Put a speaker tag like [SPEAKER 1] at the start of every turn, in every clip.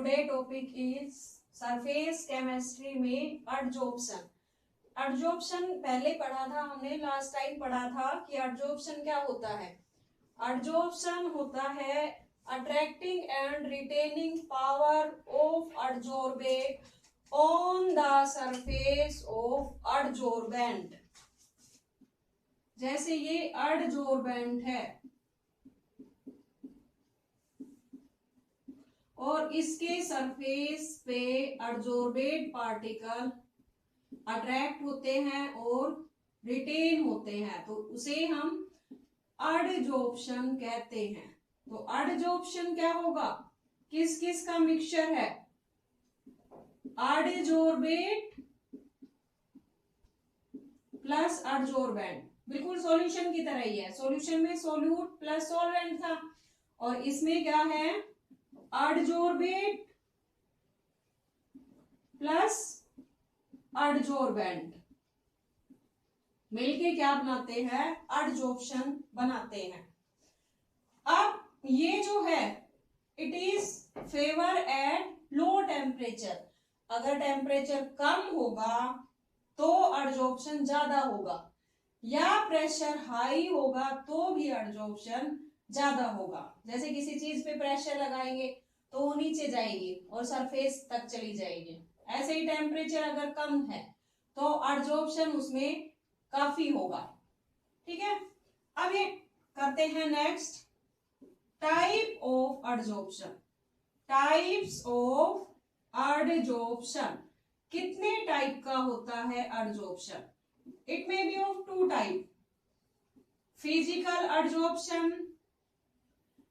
[SPEAKER 1] Today topic is surface chemistry में adsorption. Adsorption पहले पढ़ा था हमने, लास्ट टाइम पढ़ा था कि एडजॉर्प्शन क्या होता है। एडजॉर्प्शन होता है attracting and retaining power of adsorbate on the surface of adsorbent. जैसे ये एडजॉर्बेंट है और इसके सरफेस पे एडजॉर्बेट पार्टिकल अट्रैक्ट होते हैं और रिटेन होते हैं, तो उसे हम एडजॉर्प्शन कहते हैं। तो एडजॉर्प्शन क्या होगा, किस किस का मिक्सचर है, एडजॉर्बेट प्लस एडजॉर्बेंट। बिल्कुल सॉल्यूशन की तरह ही है, सॉल्यूशन में सोल्यूट प्लस सॉल्वेंट था और इसमें क्या है, एडजॉर्बेट प्लस एडजॉर्बेंट मिलके क्या बनाते हैं, एडजॉर्प्शन बनाते हैं। अब ये जो है it is favour at low temperature. अगर टेम्परेचर कम होगा तो एडजॉर्प्शन ज्यादा होगा, या प्रेशर हाई होगा तो भी एडजॉर्प्शन ज्यादा होगा। जैसे किसी चीज पे प्रेशर लगाएंगे तो वो नीचे जाएगी और सरफेस तक चली जाएगी, ऐसे ही टेम्परेचर अगर कम है तो एडजॉर्प्शन उसमें काफी होगा। ठीक है, अब ये करते हैं next, type of adsorption. Types of adsorption, कितने टाइप का होता है adsorption. It may be of two type, physical adsorption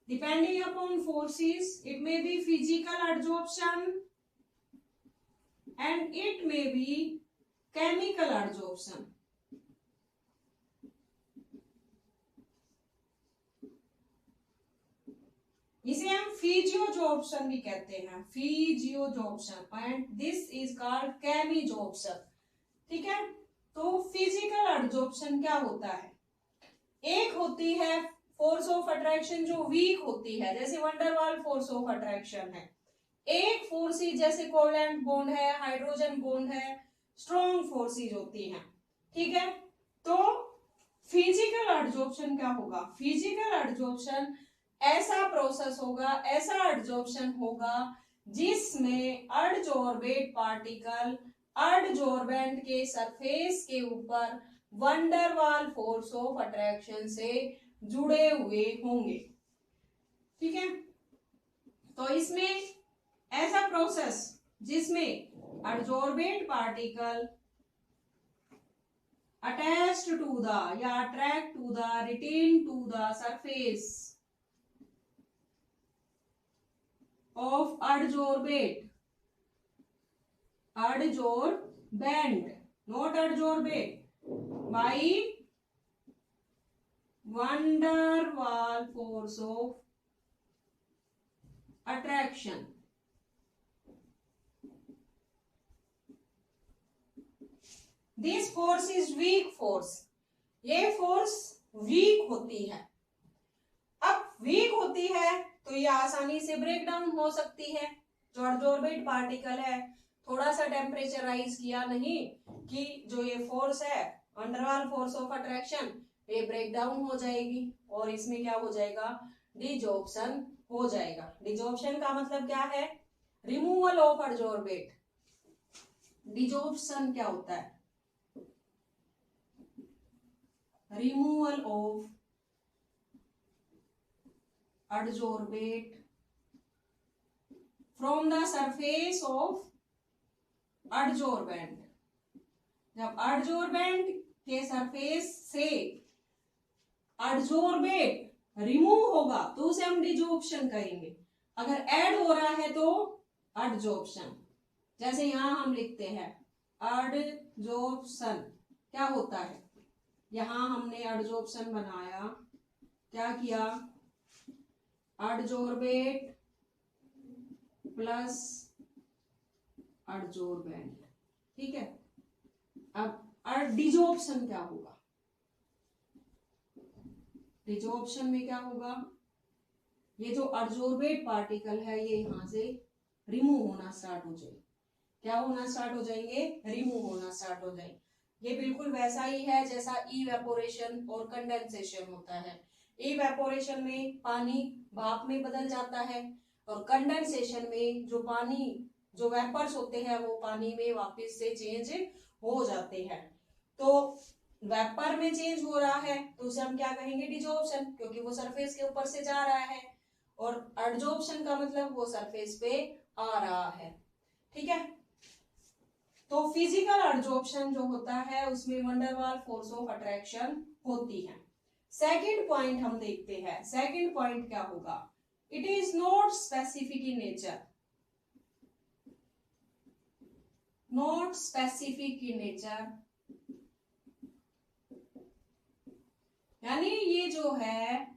[SPEAKER 1] depending upon forces, it may be physical adsorption and it may be chemical adsorption. इसे हम फिजियोजॉर्प्शन भी कहते हैं, फिजियोजॉर्प्शन, and this is called केमिजॉर्प्शन। ठीक है, तो फिजिकल एडजॉर्प्शन क्या होता है, एक होती है फोर्स ऑफ अट्रैक्शन जो वीक होती है, जैसे वंडरवाल फोर्स ऑफ अट्रैक्शन है। एक फोर्सेज जैसे कोवलेंट बॉन्ड है, हाइड्रोजन बॉन्ड है, स्ट्रॉन्ग फोर्सेज होती हैं। ठीक है, तो फिजिकल एडजॉर्प्शन क्या होगा, फिजिकल एडजॉर्प्शन ऐसा प्रोसेस होगा, ऐसा एडजॉर्प्शन होगा जिसमें एडजॉर्बेट पार्टिकल एडजॉर्बेंट के सरफेस के ऊपर वंडरवाल फोर्स ऑफ अट्रैक्शन से जुड़े हुए होंगे। ठीक है, तो इसमें ऐसा प्रोसेस जिसमें adsorbate particle attached to the या attract to the retain to the surface of adsorbate, adsorbent not adsorbate, by Van der Waals force of attraction. This force is weak force, ये फोर्स वीक होती है। अब वीक होती है तो ये आसानी से ब्रेक डाउन हो सकती है। जो एडजॉर्बेट पार्टिकल है, थोड़ा सा टेम्परेचर राइज किया नहीं कि जो ये फोर्स है वंडरवाल फोर्स ऑफ अट्रैक्शन, ये ब्रेक डाउन हो जाएगी और इसमें क्या हो जाएगा, डिजॉर्प्शन हो जाएगा। डिजॉर्प्शन का मतलब क्या है, रिमूवल ऑफ एडजॉर्बेट। डिजॉर्प्शन क्या होता है, removal of adsorbate from the surface of adsorbent. जब एडजॉर्बेंट के सरफेस से एडजॉर्बेट रिमूव होगा तो उसे हम डिजॉर्प्शन कहेंगे। अगर ऐड हो रहा है तो एडजॉर्प्शन। जैसे यहां हम लिखते हैं एडजॉर्प्शन क्या होता है, यहां हमने एडजॉर्प्शन बनाया, क्या किया, एडजॉर्बेट प्लस एडजॉर्बेंट। ठीक है, अब डिजॉर्प्शन क्या होगा, डिजॉर्प्शन में क्या होगा, ये जो एडजॉर्बेट पार्टिकल है ये यहां से रिमूव होना स्टार्ट हो जाएंगे। क्या होना स्टार्ट हो जाएंगे? रिमूव होना स्टार्ट हो जाएंगे। ये बिल्कुल वैसा ही है जैसा इवेपोरेशन और कंडेंसेशन होता है। इवेपोरेशन में पानी भाप में बदल जाता है और कंडेंसेशन में जो पानी जो वेपर्स होते हैं वो पानी में वापस से चेंज हो जाते हैं। तो वेपर में चेंज हो रहा है तो उसे हम क्या कहेंगे? डिजॉर्प्शन, क्योंकि वो सरफेस के ऊपर से जा रहा है। और एडजॉर्प्शन का मतलब वो सरफेस पे आ रहा है। ठीक है, तो फिजिकल एडजॉर्प्शन जो होता है उसमें वंडरवाल फोर्स ऑफ अट्रैक्शन होती है। सेकंड पॉइंट हम देखते हैं। सेकंड पॉइंट क्या होगा? It is not specific in nature. Not specific in nature यानी ये जो है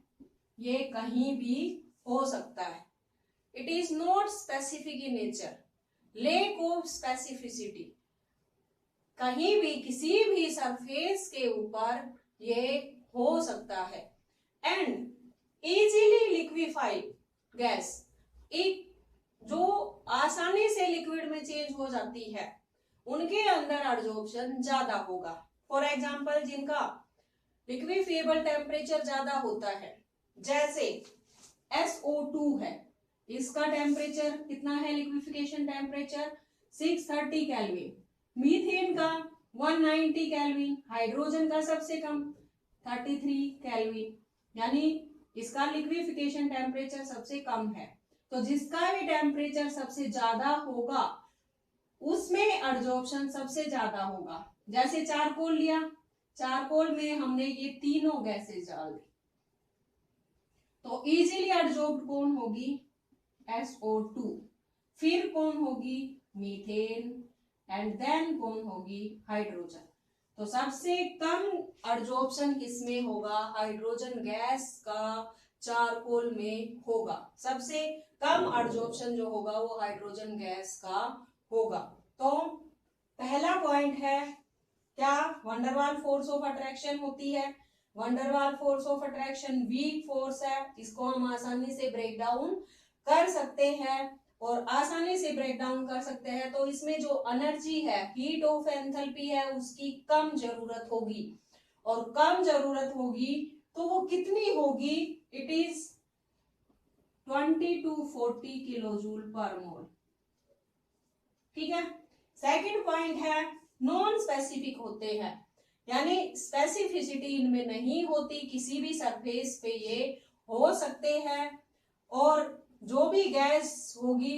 [SPEAKER 1] ये कहीं भी हो सकता है। It is not specific in nature, lack of specificity. कहीं भी किसी भी सरफेस के ऊपर ये हो सकता है। एंड इजीली लिक्विफाइड गैस, एक जो आसानी से लिक्विड में चेंज हो जाती है उनके अंदर एडजॉर्प्शन ज्यादा होगा। फॉर एग्जांपल जिनका लिक्विफिएबल टेम्परेचर ज्यादा होता है, जैसे SO2 है, इसका टेम्परेचर कितना है? Liquefaction temperature 630 kelvin. मीथेन का 190 केल्विन। हाइड्रोजन का सबसे कम 33 केल्विन, यानी इसका लिक्विफिकेशन टेम्परेचर सबसे कम है। तो जिसका भी टेम्परेचर सबसे ज्यादा होगा उसमें एडजॉर्प्शन सबसे ज्यादा होगा। जैसे चारकोल लिया, चारकोल में हमने ये तीनों गैसेस डाल दी तो इजीली एडजॉर्ब्ड कौन होगी? SO2। फिर कौन होगी? मीथेन। एंड देन कौन होगी? हाइड्रोजन। तो सबसे कम एडजॉर्प्शन किसमें होगा? हाइड्रोजन गैस का चारकोल में होगा। सबसे कम एडजॉर्प्शन जो होगा वो हाइड्रोजन गैस का होगा। तो पहला पॉइंट है क्या? वंडरवाल फोर्स ऑफ अट्रैक्शन होती है। Van der Waals force of attraction weak force है, इसको हम आसानी से ब्रेक डाउन कर सकते हैं। और आसानी से ब्रेक डाउन कर सकते हैं तो इसमें जो एनर्जी है, हीट ऑफ एंथैल्पी है, उसकी कम जरूरत होगी। और कम जरूरत होगी तो वो कितनी होगी? इट इज 20 to 40 किलोजूल पर मोल। ठीक है। सेकंड पॉइंट है नॉन स्पेसिफिक होते हैं, यानी स्पेसिफिसिटी इनमें नहीं होती। किसी भी सरफेस पे ये हो सकते हैं और जो भी गैस होगी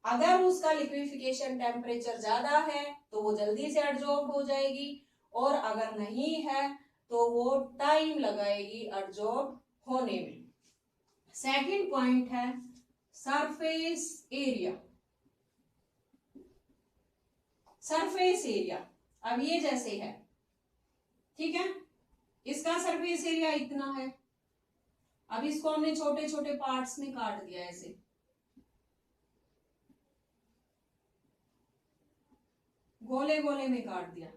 [SPEAKER 1] अगर उसका लिक्विफिकेशन टेम्परेचर ज्यादा है तो वो जल्दी से एडजॉर्ब हो जाएगी और अगर नहीं है तो वो टाइम लगाएगी एडजॉर्ब होने में। सेकंड पॉइंट है सरफेस एरिया। सरफेस एरिया अब ये जैसे है, ठीक है, इसका सरफेस एरिया इतना है। अब इसको हमने छोटे छोटे पार्ट्स में काट दिया, ऐसे गोले गोले में काट दिया।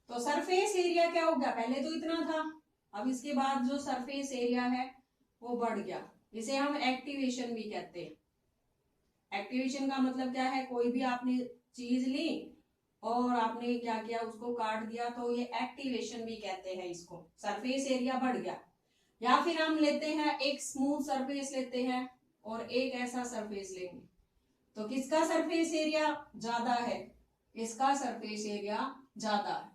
[SPEAKER 1] तो सरफेस एरिया क्या हो गया? पहले तो इतना था, अब इसके बाद जो सरफेस एरिया है वो बढ़ गया। इसे हम एक्टिवेशन भी कहते हैं। एक्टिवेशन का मतलब क्या है? कोई भी आपने चीज ली और आपने क्या किया, उसको काट दिया, तो ये एक्टिवेशन भी कहते हैं इसको। सरफेस एरिया बढ़ गया। या फिर हम लेते हैं एक स्मूथ सरफेस लेते हैं और एक ऐसा सरफेस लेंगे, तो किसका सरफेस एरिया ज्यादा है? इसका सरफेस एरिया ज्यादा है।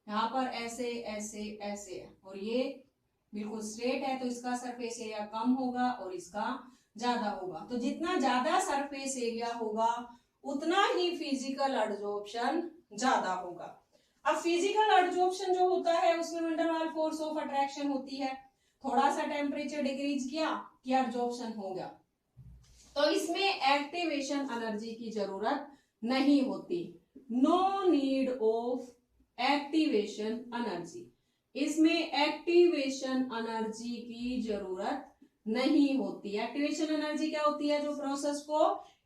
[SPEAKER 1] यहाँ पर ऐसे ऐसे ऐसे है और ये बिल्कुल स्ट्रेट है, तो इसका सरफेस एरिया कम होगा और इसका ज्यादा होगा। तो जितना ज्यादा सरफेस एरिया होगा उतना ही फिजिकल एडजॉर्प्शन ज्यादा होगा। अब फिजिकल एडजॉर्प्शन जो होता है उसमें वंडर वाल फोर्स ऑफ अट्रैक्शन होती है। थोड़ा सा टेम्परेचर डिक्रीज किया कि एडजॉर्प्शन हो गया। तो इसमें एक्टिवेशन एनर्जी की जरूरत नहीं होती। No need of activation energy. इसमें एक्टिवेशन एनर्जी की जरूरत नहीं होती। एक्टिवेशन एनर्जी क्या होती है? जो प्रोसेस को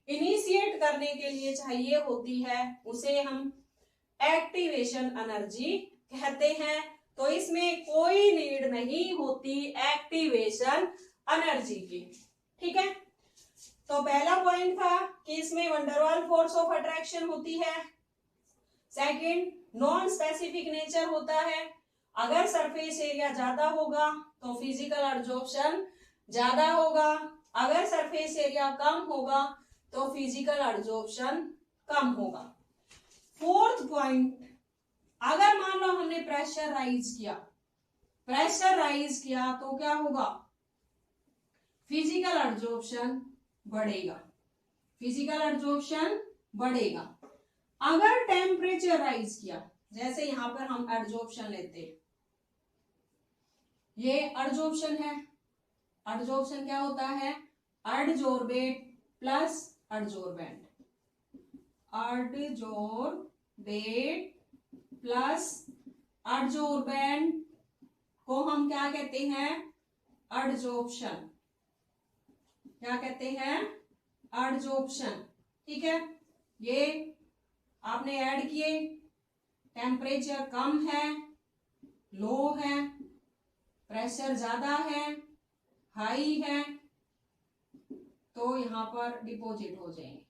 [SPEAKER 1] इनिशिएट करने के लिए चाहिए होती है उसे हम एक्टिवेशन एनर्जी कहते हैं। तो इसमें कोई नीड नहीं होती एक्टिवेशन एनर्जी की। ठीक है, तो पहला पॉइंट था कि इसमें वंडरवाल फोर्स ऑफ अट्रैक्शन होती है। सेकंड, नॉन स्पेसिफिक नेचर होता है। अगर सरफेस एरिया ज्यादा होगा तो फिजिकल एब्जॉर्प्शन ज्यादा होगा, अगर सरफेस एरिया कम होगा तो फिजिकल एब्जॉर्प्शन कम होगा। फोर्थ पॉइंट, अगर मान लो हमने प्रेशर राइज किया तो क्या होगा, फिजिकल एब्जॉर्प्शन बढ़ेगा। अगर टेम्परेचर राइज किया, जैसे यहां पर हम एब्जॉर्प्शन लेते हैं, ये एब्जॉर्प्शन है। एब्जॉर्प्शन क्या होता है, adsorbate plus adsorbent. Adsorbate plus adsorbent को हम क्या कहते हैं, एडजॉर्प्शन। क्या कहते हैं, एडजॉर्प्शन। ठीक है, ये आपने ऐड किए, टेम्परेचर कम है, लो है, प्रेशर ज्यादा है, हाई है, तो यहां पर डिपॉजिट हो जाएंगे।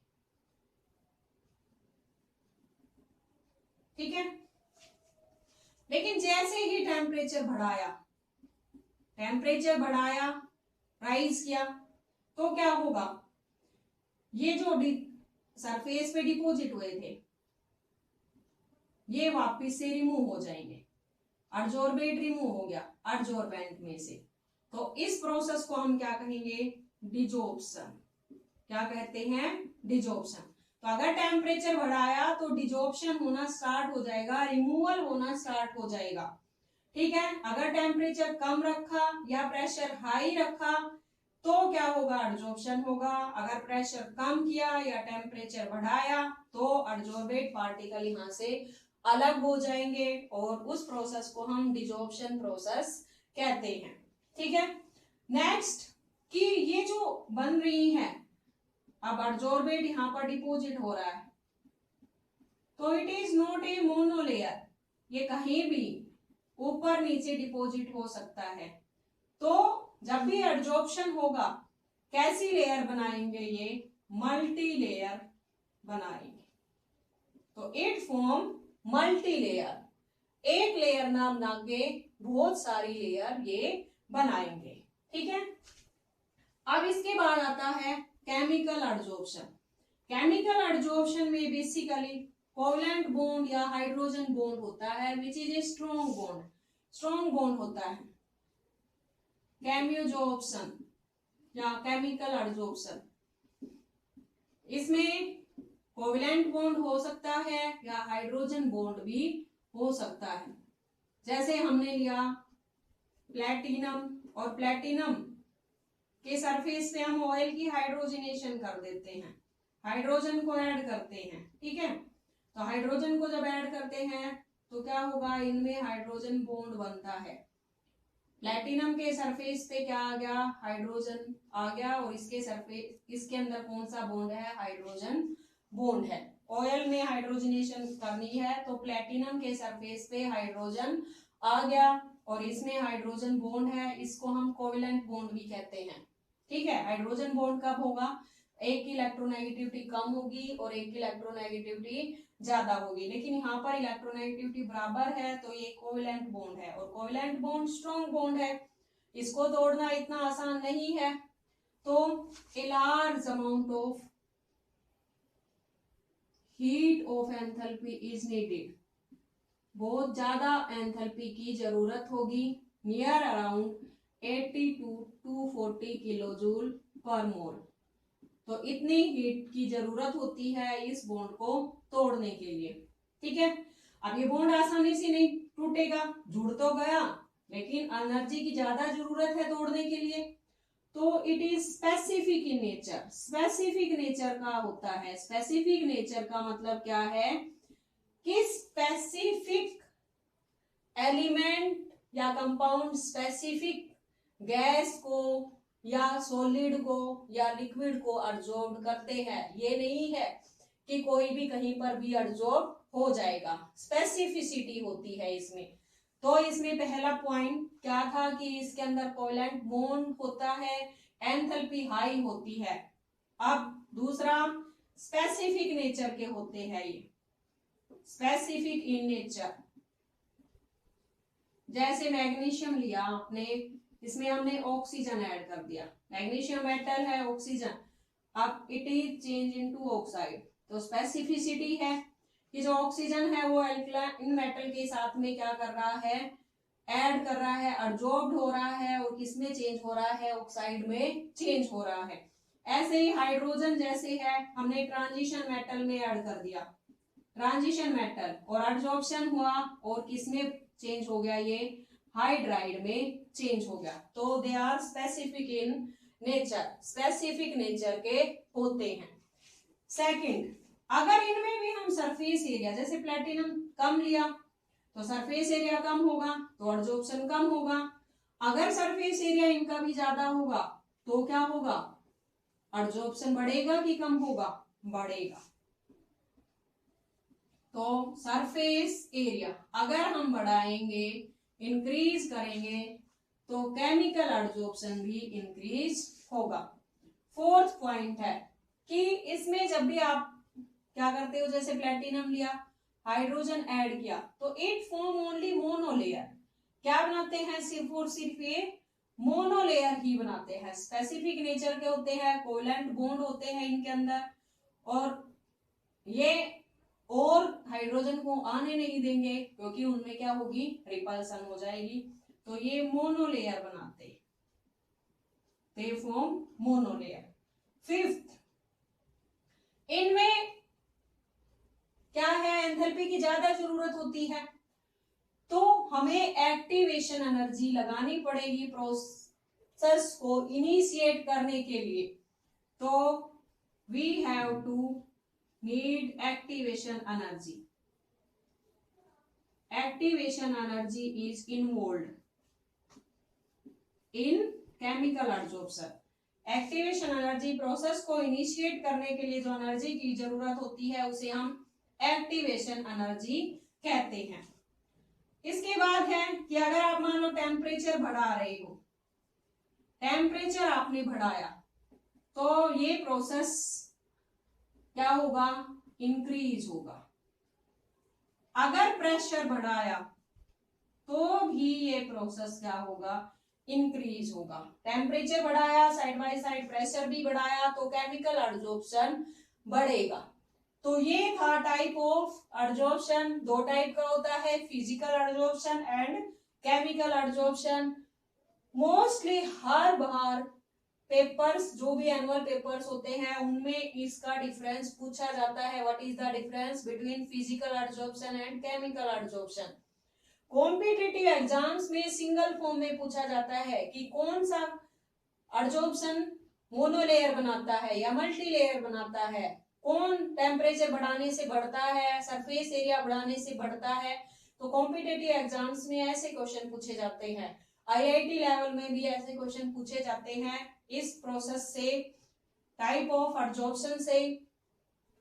[SPEAKER 1] ठीक है, लेकिन जैसे ही टेम्परेचर बढ़ाया, राइज किया, तो क्या होगा, ये जो सरफेस पे डिपॉजिट हुए थे ये वापस से रिमूव हो जाएंगे। एडजॉर्बेट रिमूव हो गया एडजॉर्बेंट में से, तो इस प्रोसेस को हम क्या कहेंगे, डिजॉर्प्शन। क्या कहते हैं, डिजॉर्प्शन। तो अगर टेम्परेचर बढ़ाया तो डिजॉर्प्शन होना स्टार्ट हो जाएगा, रिमूवल होना स्टार्ट हो जाएगा। ठीक है, अगर टेम्परेचर कम रखा या प्रेशर हाई रखा तो क्या होगा, एडजॉर्प्शन होगा। अगर प्रेशर कम किया या टेम्परेचर बढ़ाया तो एडजॉर्बेट पार्टिकल यहां से अलग हो जाएंगे और उस प्रोसेस को हम डिजॉर्प्शन प्रोसेस कहते हैं। ठीक है, नेक्स्ट कि ये जो बन रही है, अब एडजॉर्बेट यहां पर डिपॉजिट हो रहा है, तो it is not a monolayer, ये कहीं भी ऊपर नीचे डिपॉजिट हो सकता है। तो जब भी एडजॉर्प्शन होगा कैसी लेयर बनाएंगे, ये मल्टी लेयर बनाएंगे। तो इट फॉर्म मल्टी लेयर, एक लेयर ना बना के बहुत सारी लेयर ये बनाएंगे। ठीक है, अब इसके बाद आता है केमिकल एडजॉर्प्शन। केमिकल एडजॉर्प्शन में बेसिकली कोवलेंट बॉन्ड या हाइड्रोजन बॉन्ड होता है, which is a strong bond होता है। केमियोजॉर्प्शन या केमिकल एडजॉर्प्शन, इसमें कोवलेंट बॉन्ड हो सकता है या हाइड्रोजन बॉन्ड भी हो सकता है। जैसे हमने लिया प्लेटिनम, और प्लेटिनम के सरफेस पे हम ऑयल की हाइड्रोजनेशन कर देते हैं, हाइड्रोजन को ऐड करते हैं। ठीक है, तो हाइड्रोजन को जब ऐड करते हैं तो क्या होगा, इनमें हाइड्रोजन बॉन्ड बनता है। प्लेटिनम के सरफेस पे क्या आ गया, हाइड्रोजन आ गया, और इसके सरफेस, इसके अंदर कौन सा बॉन्ड है, हाइड्रोजन बॉन्ड है। ऑयल में हाइड्रोजनेशन करनी है तो प्लेटिनम के सरफेस पे हाइड्रोजन आ गया और इसमें हाइड्रोजन बॉन्ड है, इसको हम कोवेलेंट बॉन्ड भी कहते हैं। ठीक है, हाइड्रोजन बॉन्ड कब होगा, एक की इलेक्ट्रोनेगेटिविटी कम होगी और एक की इलेक्ट्रोनेगेटिविटी ज्यादा होगी, लेकिन यहाँ पर इलेक्ट्रोनेगेटिविटी बराबर है तो ये कोवेलेंट बॉन्ड है, और कोवेलेंट बॉन्ड स्ट्रॉन्ग बॉन्ड है, इसको तोड़ना इतना आसान नहीं है। तो a large amount of heat of enthalpy is needed, बहुत ज्यादा एंथैल्पी की जरूरत होगी, नियर अराउंड 80 to 240 किलोजूल पर मोल। तो इतनी हीट की जरूरत होती है इस बॉन्ड को तोड़ने के लिए। ठीक है, अब ये बॉन्ड आसानी से नहीं टूटेगा, जुड़ तो गया लेकिन एनर्जी की ज्यादा जरूरत है तोड़ने के लिए, तो it is specific in nature. Specific nature का होता है, स्पेसिफिक नेचर का मतलब क्या है कि स्पेसिफिक एलिमेंट या कंपाउंड स्पेसिफिक गैस को या सॉलिड को या लिक्विड को एब्जॉर्ब करते हैं। ये नहीं है कि कोई भी कहीं पर भी एब्जॉर्ब हो जाएगा, स्पेसिफिसिटी होती है इसमें। तो इसमें पहला पॉइंट क्या था कि इसके अंदर कोवेलेंट बॉन्ड होता है, एंथैल्पी हाई होती है। अब दूसरा स्पेसिफिक नेचर के होते हैं ये, स्पेसिफिक इन नेचर। जैसे मैग्नीशियम लिया आपने, इसमें हमने ऑक्सीजन ऐड कर दिया, मैग्नीशियम मेटल है, ऑक्सीजन, अब it is change into oxide. तो स्पेसिफिसिटी है कि जो ऑक्सीजन है वो एल्कलाइन मेटल के साथ में क्या कर रहा है, ऐड कर रहा है, अब्जॉर्ब हो रहा है, और किसमें चेंज हो रहा है, ऑक्साइड में चेंज हो रहा है। ऐसे ही हाइड्रोजन जैसे है, हमने ट्रांजिशन मेटल में ऐड कर दिया, ट्रांजिशन मेटल, और अब्जॉर्प्शन हुआ और किसमें चेंज हो गया, ये हाइड्राइड में चेंज हो गया। तो they are specific in nature, specific nature के होते हैं। सेकंड, अगर इनमें भी हम सरफेस एरिया, जैसे प्लेटिनम कम लिया तो सरफेस एरिया कम होगा, तो अब्जॉर्प्शन कम होगा। अगर सरफेस एरिया इनका भी ज्यादा होगा तो क्या होगा, अब्जॉर्प्शन बढ़ेगा कि कम होगा, बढ़ेगा। तो सरफेस एरिया अगर हम बढ़ाएंगे, इंक्रीज करेंगे, तो केमिकल एब्जॉर्प्शन भी इंक्रीज होगा। फोर्थ पॉइंट है कि इसमें जब भी आप क्या करते हो, जैसे प्लेटिनम लिया, हाइड्रोजन ऐड किया, तो इट फॉर्म ओनली मोनोलेयर। क्या बनाते हैं, सिर्फ और सिर्फ ये मोनोलेयर ही बनाते हैं। स्पेसिफिक नेचर के होते हैं, कोवेलेंट बॉन्ड होते हैं इनके अंदर, और ये और हाइड्रोजन को आने नहीं देंगे क्योंकि उनमें क्या होगी, रिपल्सन हो जाएगी। तो ये मोनोलेयर बनाते हैं, दे फॉर्म मोनोलेयर। फिफ्थ, इनमें क्या है, एंथैल्पी की ज्यादा जरूरत होती है, तो हमें एक्टिवेशन एनर्जी लगानी पड़ेगी प्रोसेस को इनिशिएट करने के लिए। तो we have to need activation energy. Activation energy is involved in chemical absorption. Activation energy, process को इनिशिएट करने के लिए जो एनर्जी की जरूरत होती है उसे हम एक्टिवेशन एनर्जी कहते हैं। इसके बाद है कि अगर आप मान लो टेम्परेचर बढ़ा रहे हो, टेम्परेचर आपने बढ़ाया, तो ये प्रोसेस क्या होगा, इंक्रीज होगा। अगर प्रेशर बढ़ाया तो भी ये प्रोसेस क्या होगा, इंक्रीज होगा। टेम्परेचर बढ़ाया, साइड बाय साइड प्रेशर भी बढ़ाया, तो केमिकल एब्जॉर्प्शन बढ़ेगा। तो ये था टाइप ऑफ एब्जॉर्प्शन। दो टाइप का होता है, physical absorption and chemical absorption. Mostly her bar papers, जो भी एनुअल पेपर्स होते हैं उनमें इसका डिफरेंस पूछा जाता है, what is the difference between physical absorption and chemical absorption. Competitive exams में सिंगल फॉर्म में पूछा जाता है कि कौन सा एब्जॉर्प्शन मोनोलेयर बनाता है या मल्टी लेयर बनाता है, कौन टेम्परेचर बढ़ाने से बढ़ता है, सरफेस एरिया बढ़ाने से बढ़ता है। तो कॉम्पिटिटिव एग्जाम्स में ऐसे क्वेश्चन पूछे जाते हैं, आईआईटी लेवल में भी ऐसे क्वेश्चन पूछे जाते हैं इस प्रोसेस से, टाइप ऑफ एब्जॉर्प्शन से।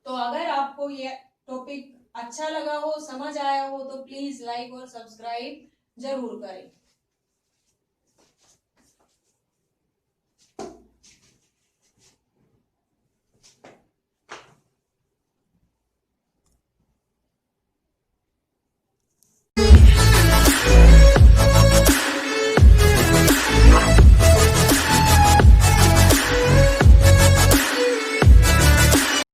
[SPEAKER 1] तो अगर आपको ये टॉपिक अच्छा लगा हो, समझ आया हो, तो प्लीज लाइक और सब्सक्राइब जरूर करें।